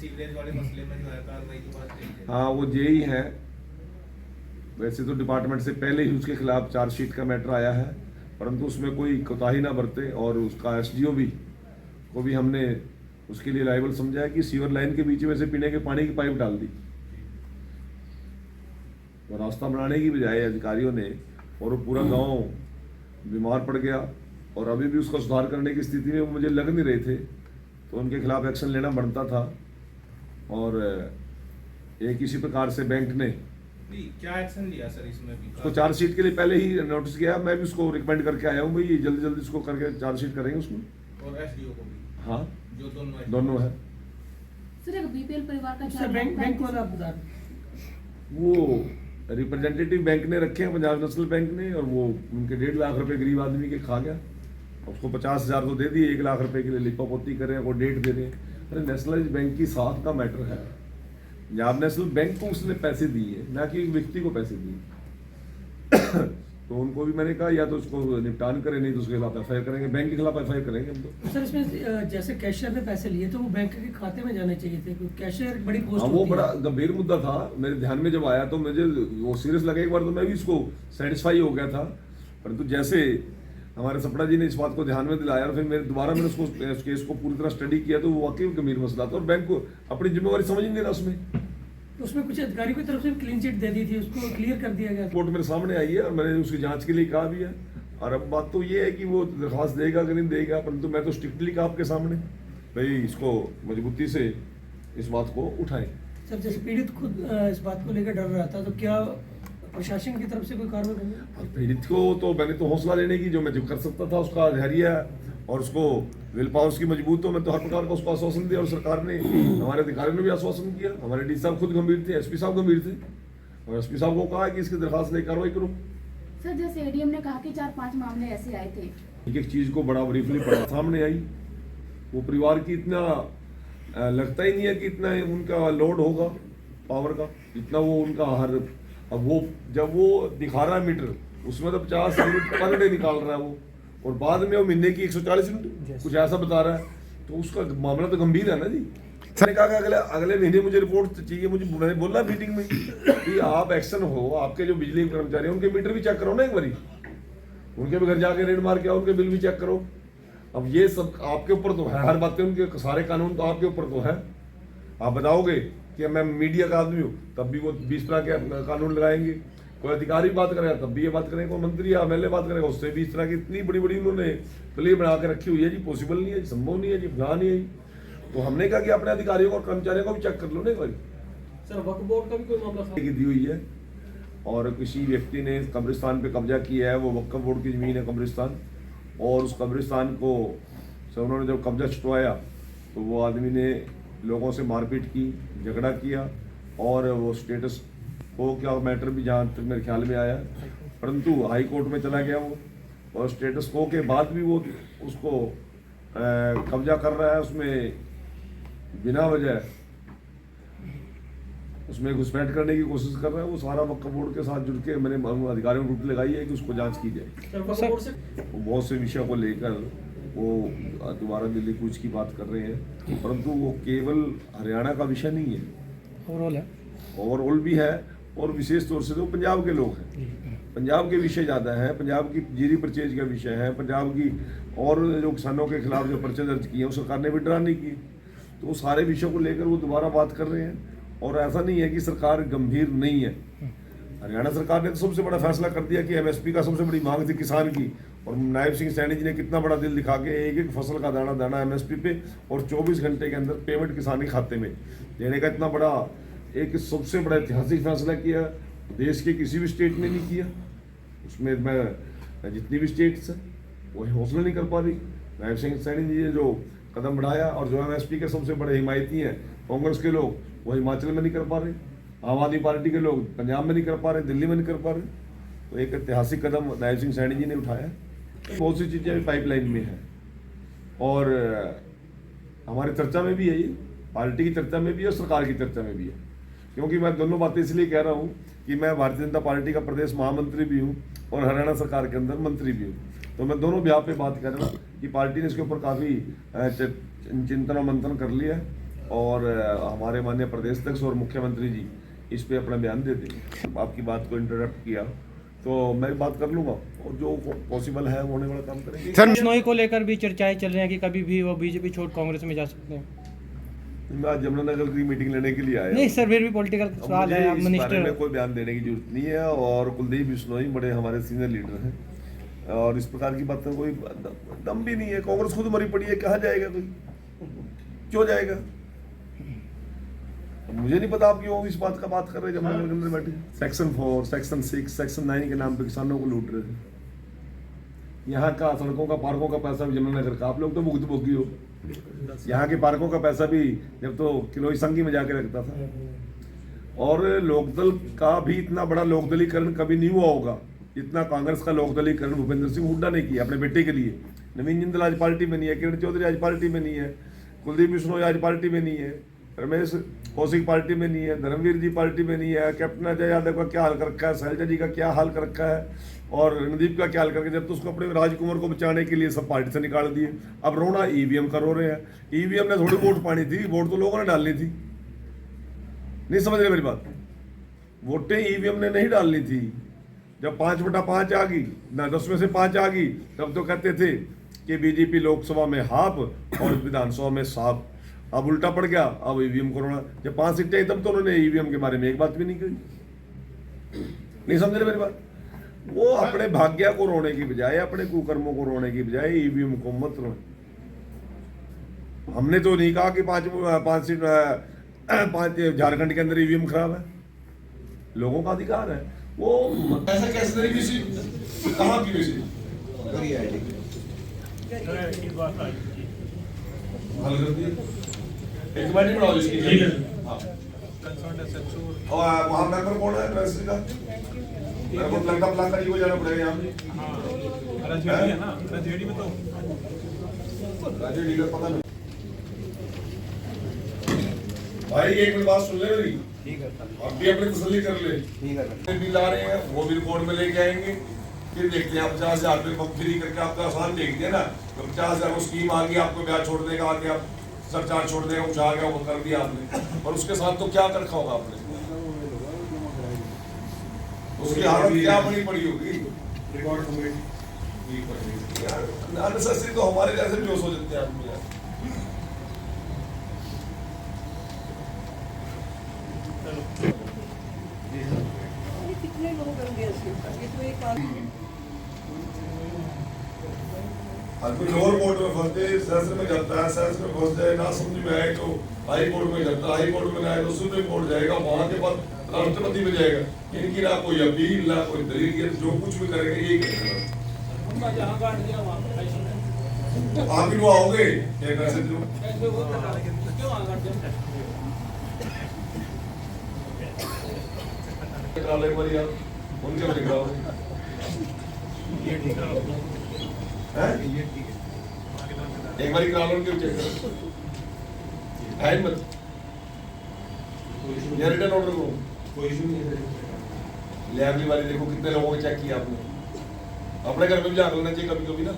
Sewerage वाले मसले में जो है कार्रवाई की बात कही है। हाँ, वो जेई है। वैसे तो डिपार्टमेंट से पहले ही उसके खिलाफ चार्जशीट का मैटर आया है, परंतु उसमें कोई कोताही ना बरते और उसका एसडीओ भी को भी हमने उसके लिए लायबल समझा है कि सीवर लाइन के बीच में से पीने के पानी की पाइप डाल दी और रास्ता बनाने की बजाय अधिकारियों ने, और वो पूरा गांव बीमार पड़ गया और अभी भी उसका सुधार करने की स्थिति में मुझे लग नहीं रहे थे, तो उनके खिलाफ एक्शन लेना बनता था। और एक इसी प्रकार से बैंक ने क्या एक्शन लिया सर इसमें भी? उसको चार्जशीट के लिए पहले ही नोटिस किया। मैं भी उसको रिकमेंड करके आया हूँ भाई जल्दी जल्दी इसको करके चार्जशीट करेंगे उसमें, और एसडीओ को भी। हाँ, जो दोनों है। सर एक बीपीएल परिवार का सर बैंक वाला आप बता रहे वो रिप्रेजेंटेटिव बैंक ने रखे हैं, पंजाब नेशनल बैंक ने, और वो उनके 1.5 लाख रुपए गरीब आदमी के खा गया। उसको 50,000 तो दे दिए, 1 लाख रुपए के लिए लिपापोती करें, वो डेट दे दें। अरे नेशनलाइज बैंक की साख का मैटर है। पंजाब नेशनल बैंक को उसने पैसे दिए, ना कि एक व्यक्ति को पैसे दिए। तो उनको भी मैंने कहा या तो उसको निपटान करें, नहीं तो उसके खिलाफ एफआईआर करेंगे, बैंक के खिलाफ एफआईआर करेंगे हम तो। सर इसमें जैसे कैशियर ने पैसे लिए तो वो बैंक के खाते में जाने चाहिए थे, क्योंकि कैशियर बड़ी पोस्ट हाँ, वो बड़ा गंभीर मुद्दा था। मेरे ध्यान में जब आया तो मुझे वो सीरियस लगा। एक बार तो मैं भी इसको सेटिस्फाई हो गया था, परंतु जैसे हमारे सपड़ा जी ने इस बात को ध्यान में दिलाया और फिर मैंने उसको उस केस को पूरी तरह स्टडी किया तो वो वाकई गंभीर मसला था और बैंक को अपनी जिम्मेवारी समझ नहीं रहा उसमें। तो उसमें कुछ अधिकारी की तरफ से क्लीन चिट दे दी थी, उसको क्लियर कर दिया गया। रिपोर्ट मेरे सामने आई है और मैंने उसकी जांच के लिए कहा भी है। और अब बात तो ये है कि वो दरख्वास्त देगा कि नहीं देगा, परंतु मैं तो स्ट्रिक्टली कहा आपके सामने भाई इसको मजबूती से इस बात को उठाएं। सर जैसे पीड़ित खुद इस बात को लेकर डर रहा था, तो क्या प्रशासन की तरफ से कोई कार्रवाई होगी? पीड़ित को तो मैंने तो हौसला देने की जो मैं जो कर सकता था उसका धैर्य और उसको विल पावर उसकी मजबूत, तो मैं तो हर प्रकार का उसको आश्वासन दिया और सरकार ने, हमारे अधिकारियों ने भी आश्वासन किया। हमारे डी साहब खुद गंभीर थे, एसपी साहब गंभीर थे और एसपी साहब को कहा कि इसकी दरखास्त लेकर कार्रवाई करो। सर जैसे एडीएम ने कहा कि 4-5 मामले ऐसे आए थे, एक एक चीज को बड़ा ब्रीफली पढ़ा सामने आई। वो परिवार की इतना लगता ही नहीं है कि इतना उनका लोड होगा पावर का, इतना वो उनका हर, अब वो जब वो दिखा रहा है मीटर उसमें तो 50 यूनिट पर डे निकाल रहा है वो, और बाद में वो महीने की 140 यूनिट कुछ ऐसा बता रहा है, तो उसका मामला तो गंभीर है ना जी। मैंने कहा कि अगले महीने मुझे रिपोर्ट चाहिए। मैंने बोला मीटिंग में कि आप एक्शन हो, आपके जो बिजली के कर्मचारी हैं उनके मीटर भी चेक करो ना एक बारी, उनके भी घर जाके रेड मार के आओ, उनके बिल भी चेक करो। अब ये सब आपके ऊपर तो है, हर बातें उनके सारे कानून तो आपके ऊपर तो है। आप बताओगे कि मैं मीडिया का आदमी हूँ तब भी वो 20 तरह के कानून लगाएंगे, कोई अधिकारी बात करेगा तब भी ये बात करेंगे, कोई मंत्री या एमएलए बात करेगा उससे भी इस तरह की इतनी बड़ी बड़ी उन्होंने प्ले बना के रखी हुई है जी। पॉसिबल नहीं है, संभव नहीं है जी, फला नहीं है। तो हमने कहा कि अपने अधिकारियों और कर्मचारियों को भी चेक कर लो ना एक बार। सर वक्फ बोर्ड का भी कोई मामला दी हुई है और किसी व्यक्ति ने कब्रिस्तान पे कब्जा किया है, वो वक्फ बोर्ड की जमीन है कब्रिस्तान, और उस कब्रिस्तान को से उन्होंने जब कब्जा छुटवाया तो वो आदमी ने लोगों से मारपीट की, झगड़ा किया और वो स्टेटस को क्या मैटर भी जहाँ तक मेरे ख्याल में आया, परंतु हाई कोर्ट में चला गया वो, और स्टेटस को के बाद भी वो उसको कब्जा कर रहा है, उसमें बिना वजह उसमें घुसपैठ करने की कोशिश कर रहा है। वो सारा वक्फ बोर्ड के साथ जुड़ के मैंने अधिकारियों को ड्यूटी लगाई है कि उसको जांच की जाए। वो बहुत से विषयों को लेकर वो दोबारा दिल्ली कूच की बात कर रहे हैं, परंतु वो केवल हरियाणा का विषय नहीं है, ओवरऑल है, ओवरऑल भी है, और विशेष तौर से तो पंजाब के लोग हैं, पंजाब के विषय ज़्यादा है, पंजाब की जीरी परचेज का विषय है, पंजाब की और जो किसानों के खिलाफ जो पर्चे दर्ज किए हैं सरकार ने विड्रा नहीं की, तो सारे विषयों को लेकर वो दोबारा बात कर रहे हैं। और ऐसा नहीं है कि सरकार गंभीर नहीं है। हरियाणा सरकार ने तो सबसे बड़ा फैसला कर दिया कि एमएसपी का सबसे बड़ी मांग थी किसान की, और नायब सिंह सैनी जी ने कितना बड़ा दिल दिखा के एक एक फसल का दाना दाना एमएसपी पे और 24 घंटे के अंदर पेमेंट किसान के खाते में देने का इतना बड़ा एक सबसे बड़ा ऐतिहासिक फैसला किया, देश के किसी भी स्टेट ने नहीं किया। उसमें मैं जितनी भी स्टेट्स हैं वही हौसला नहीं कर पा रही। नायब सिंह सैनी जी ने जो कदम बढ़ाया, और जो एमएसपी के सबसे बड़े हिमायती हैं कांग्रेस के लोग, वो हिमाचल में नहीं कर पा रहे, आम आदमी पार्टी के लोग पंजाब में नहीं कर पा रहे, दिल्ली में नहीं कर पा रहे। तो एक ऐतिहासिक कदम नायब सिंह सैनी जी ने उठाया। बहुत सी चीज़ें पाइपलाइन में हैं और हमारी चर्चा में भी है, ये पार्टी की चर्चा में भी है और सरकार की चर्चा में भी है। क्योंकि मैं दोनों बातें इसलिए कह रहा हूँ कि मैं भारतीय जनता पार्टी का प्रदेश महामंत्री भी हूँ और हरियाणा सरकार के अंदर मंत्री भी हूँ, तो मैं दोनों ब्याह पे बात कर रहा हूँ कि पार्टी ने इसके ऊपर काफ़ी चिंतन और मंथन कर लिया है और हमारे माननीय प्रदेश अध्यक्ष और मुख्यमंत्री जी इस पे अपना बयान दे देंगे। आपकी बात को इंटरप्ट किया तो मैं बात कर लूँगा और जो पॉसिबल है होने वाला काम करेंगे। सर बिश्नोई को लेकर भी चर्चाएं चल रही हैं कि कभी भी वो बीजेपी छोड़ कांग्रेस में जा सकते हैं। मैं आज जमुनानगर की मीटिंग लेने के लिए आया। नहीं सर, फिर भी पॉलिटिकल सवाल है, आप इस बारे मिनिस्टर में कोई बयान देने की जरूरत नहीं है और कुलदीप बिश्नोई बड़े हमारे सीनियर लीडर हैं और इस प्रकार की बात का कोई दम भी नहीं है। कांग्रेस खुद मरी पड़ी है, कहाँ जाएगा कोई, क्यों जाएगा? मुझे नहीं पता आप क्यों इस बात का बात कर रहे हैं। जमुनानगर के अंदर बैठे सेक्शन 4, सेक्शन 6, सेक्शन 9 के नाम पे किसानों को लूट रहे हैं। यहाँ का सड़कों का, पार्कों का पैसा भी जमुनानगर का, आप लोग तो भुगतभोगी हो। यहाँ के पार्कों का पैसा भी जब तो किलोई संघी में जाके रखता था। और लोकदल का भी इतना बड़ा लोकदलीकरण कभी नहीं हुआ होगा जितना कांग्रेस का लोकदलीकरण भूपेंद्र सिंह हुड्डा ने किया अपने बेटे के लिए। नवीन जिंदल आज पार्टी में नहीं है, किरण चौधरी आज पार्टी में नहीं है, कुलदीप बिश्नोई आज पार्टी में नहीं है, रमेश कौशिक पार्टी में नहीं है, धर्मवीर जी पार्टी में नहीं है, कैप्टन अजय यादव का क्या हाल कर रखा है, शैलजा जी का क्या हाल कर रखा है और रणदीप का क्या हाल करके जब तो उसको अपने राजकुमार को बचाने के लिए सब पार्टी से निकाल दिए। अब रोना ईवीएम का रो रहे हैं। ईवीएम ने थोड़ी वोट पानी थी, वोट तो लोगों ने डालनी थी। नहीं समझ रहे मेरी बात? वोटें ईवीएम ने नहीं डालनी थी। जब 5/5 आ गई ना, 10 में से 5 आ गई, तब तो कहते थे कि बीजेपी लोकसभा में हाफ और विधानसभा में साफ। अब उल्टा पड़ गया, अब ईवीएम को रोना। जब 5 सीटें आई तब तो उन्होंने ईवीएम के बारे में एक बात भी नहीं कही। नहीं समझ रहे मेरी बात? वो अपने भाग्य को रोने की बजाय, अपने कुकर्मों को रोने की बजाय ईवीएम को मत रो। हमने तो नहीं कहा कि 5 सीट 5 झारखंड के अंदर ईवीएम खराब है, लोगों का अधिकार है। वो ऐसा कैसे तरीके से कहां की वैसे हल कर दिए। एक कमेटी बनाओ इसकी। हां, और वहां मेंबर कौन है ट्रस्ट का? मेरे को लगता प्लान को जाना पड़ेगा यहाँ पे। राजेडी है ना, राजेडी में तो राजेडी का पता नहीं। भाई एक मिनट बात सुन ले मेरी। ठीक है, आप भी अपनी तसल्ली कर ले। ठीक है, बिल आ रहे हैं वो भी रिकॉर्ड में लेके आएंगे, फिर देखते हैं। 50,000 रुपये पंप फ्री करके आपका आसान देख दिया ना, तो 50,000 को स्कीम आ गई, आपको ब्याज छोड़ देगा, आगे आप सरचार्ज छोड़ देगा, कुछ आ गया वो कर दिया आपने। और उसके साथ तो क्या कर रखा होगा आपने, उसकी हालत क्या बनी पड़ी होगी। रिकॉर्ड अननेसेसरी तो हमारे जैसे बेहोश हो जाते हैं आदमी यार। कितने लोग होंगे ये तो एक कुछ और कोर्ट में फंसते, सेशन में जाता है, सेशन में फंस जाए, ना समझ में आए तो हाई कोर्ट में जाता है, हाई कोर्ट में ना आए तो सुप्रीम कोर्ट जाएगा, वहां के बाद राष्ट्रपति में जाएगा। इनकी ना कोई अपील, ना कोई दलील, जो कुछ भी करेंगे यही करेगा। आप ही आओगे एक ऐसे जो एक बार यार उनके लिख रहा हूँ ये ठीक है, एक बार करा लो उनके चेक करो, टाइम मत या रिटर्न ऑर्डर करो, कोई इशू नहीं है। ले अगली बारी देखो कितने लोगों को चेक किया आपने, अपने घर में भी जाकर लेना चाहिए कभी कभी ना।